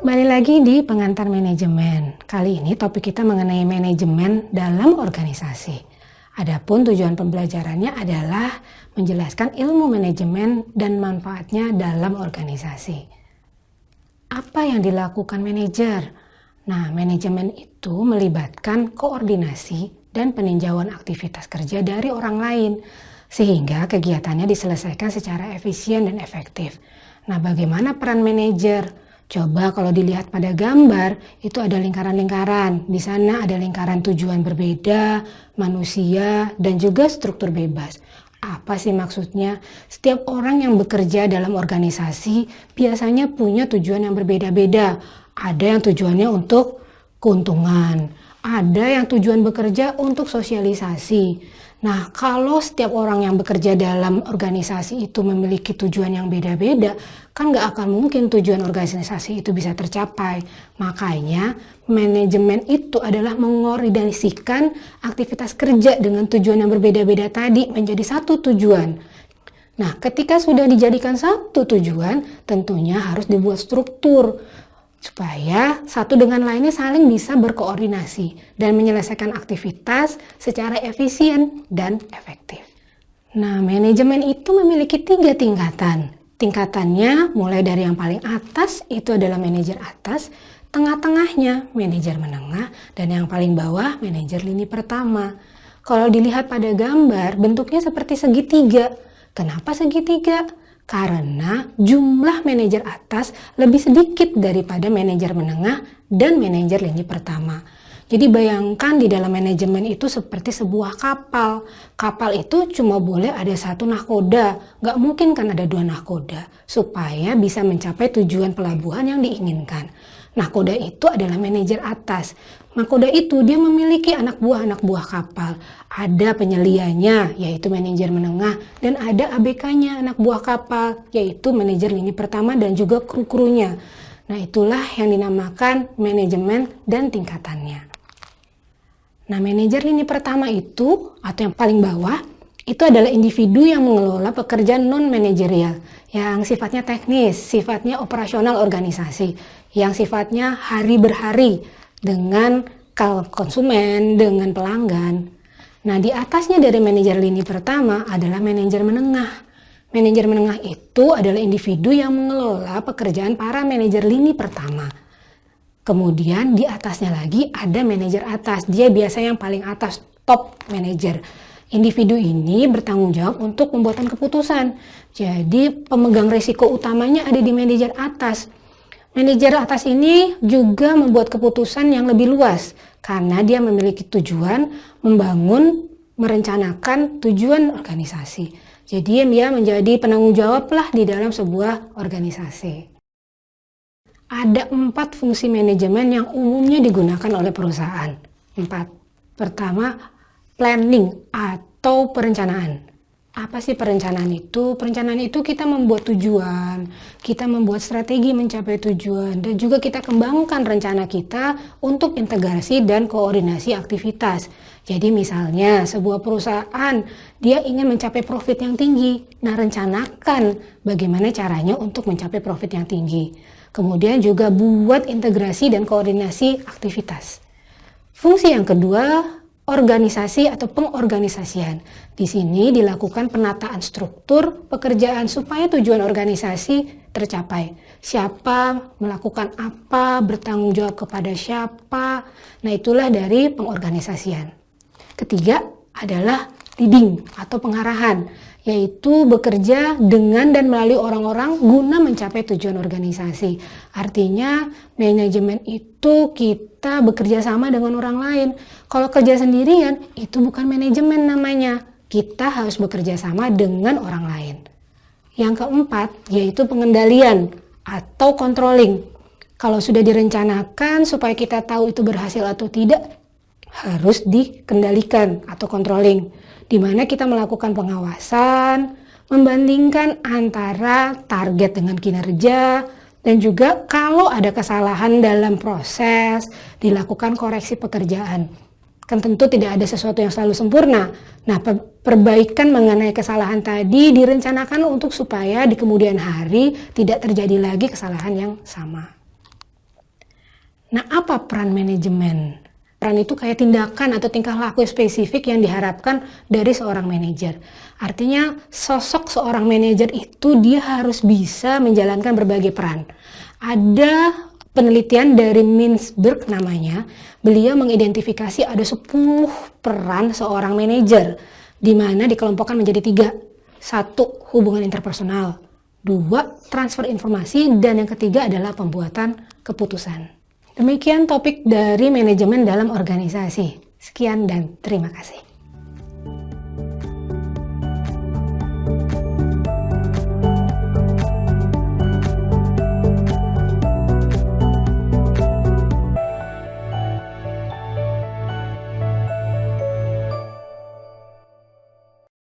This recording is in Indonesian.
Kembali lagi di pengantar manajemen. Kali ini topik kita mengenai manajemen dalam organisasi. Adapun tujuan pembelajarannya adalah menjelaskan ilmu manajemen dan manfaatnya dalam organisasi. Apa yang dilakukan manajer? Nah, manajemen itu melibatkan koordinasi dan peninjauan aktivitas kerja dari orang lain, sehingga kegiatannya diselesaikan secara efisien dan efektif. Nah, bagaimana peran manajer? Coba kalau dilihat pada gambar, itu ada lingkaran-lingkaran. Di sana ada lingkaran tujuan berbeda, manusia, dan juga struktur bebas. Apa sih maksudnya? Setiap orang yang bekerja dalam organisasi biasanya punya tujuan yang berbeda-beda. Ada yang tujuannya untuk keuntungan, ada yang tujuan bekerja untuk sosialisasi. Nah, kalau setiap orang yang bekerja dalam organisasi itu memiliki tujuan yang beda-beda, kan nggak akan mungkin tujuan organisasi itu bisa tercapai. Makanya, manajemen itu adalah mengordinasikan aktivitas kerja dengan tujuan yang berbeda-beda tadi menjadi satu tujuan. Nah, ketika sudah dijadikan satu tujuan, tentunya harus dibuat struktur supaya satu dengan lainnya saling bisa berkoordinasi dan menyelesaikan aktivitas secara efisien dan efektif. Nah, manajemen itu memiliki 3 tingkatan. Tingkatannya mulai dari yang paling atas itu adalah manajer atas, tengah-tengahnya manajer menengah, dan yang paling bawah manajer lini pertama. Kalau dilihat pada gambar, bentuknya seperti segitiga. Kenapa segitiga? Karena jumlah manajer atas lebih sedikit daripada manajer menengah dan manajer lini pertama. Jadi bayangkan di dalam manajemen itu seperti sebuah kapal. Kapal itu cuma boleh ada satu nahkoda, nggak mungkin kan ada 2 nahkoda, supaya bisa mencapai tujuan pelabuhan yang diinginkan. Nahkoda itu adalah manajer atas. Nahkoda itu dia memiliki anak buah kapal. Ada penyelianya, yaitu manajer menengah, dan ada ABK-nya, anak buah kapal, yaitu manajer lini pertama dan juga kru-krunya. Nah, itulah yang dinamakan manajemen dan tingkatannya. Nah, manajer lini pertama itu, atau yang paling bawah, itu adalah individu yang mengelola pekerjaan non-manajerial, yang sifatnya teknis, sifatnya operasional organisasi, yang sifatnya hari berhari dengan konsumen, dengan pelanggan. Nah, di atasnya dari manajer lini pertama adalah manajer menengah. Manajer menengah itu adalah individu yang mengelola pekerjaan para manajer lini pertama. Kemudian di atasnya lagi ada manajer atas. Dia biasanya yang paling atas, top manager. Individu ini bertanggung jawab untuk pembuatan keputusan. Jadi pemegang risiko utamanya ada di manajer atas. Manajer atas ini juga membuat keputusan yang lebih luas karena dia memiliki tujuan membangun, merencanakan tujuan organisasi. Jadi dia menjadi penanggung jawab lah di dalam sebuah organisasi. Ada 4 fungsi manajemen yang umumnya digunakan oleh perusahaan. 4. Pertama, planning atau perencanaan. Apa sih perencanaan itu? Perencanaan itu kita membuat tujuan, kita membuat strategi mencapai tujuan, dan juga kita kembangkan rencana kita untuk integrasi dan koordinasi aktivitas. Jadi misalnya sebuah perusahaan, dia ingin mencapai profit yang tinggi. Nah, rencanakan bagaimana caranya untuk mencapai profit yang tinggi. Kemudian juga buat integrasi dan koordinasi aktivitas. Fungsi yang kedua, organisasi atau pengorganisasian. Di sini dilakukan penataan struktur pekerjaan supaya tujuan organisasi tercapai. Siapa melakukan apa, bertanggung jawab kepada siapa. Nah, itulah dari pengorganisasian. Ketiga adalah leading atau pengarahan, yaitu bekerja dengan dan melalui orang-orang guna mencapai tujuan organisasi. Artinya manajemen itu kita bekerja sama dengan orang lain. Kalau kerja sendirian itu bukan manajemen namanya. Kita harus bekerja sama dengan orang lain. Yang keempat yaitu pengendalian atau controlling. Kalau sudah direncanakan supaya kita tahu itu berhasil atau tidak, harus dikendalikan atau controlling, di mana kita melakukan pengawasan, membandingkan antara target dengan kinerja, dan juga kalau ada kesalahan dalam proses, dilakukan koreksi pekerjaan. Kan tentu tidak ada sesuatu yang selalu sempurna. Nah, perbaikan mengenai kesalahan tadi direncanakan untuk supaya di kemudian hari tidak terjadi lagi kesalahan yang sama. Nah, apa peran manajemen? Peran itu kayak tindakan atau tingkah laku spesifik yang diharapkan dari seorang manajer. Artinya sosok seorang manajer itu dia harus bisa menjalankan berbagai peran. Ada penelitian dari Mintzberg namanya, beliau mengidentifikasi ada 10 peran seorang manajer, di mana dikelompokkan menjadi 3. 1. Hubungan interpersonal. 2. Transfer informasi. Dan yang ketiga adalah pembuatan keputusan. Demikian topik dari manajemen dalam organisasi. Sekian dan terima kasih.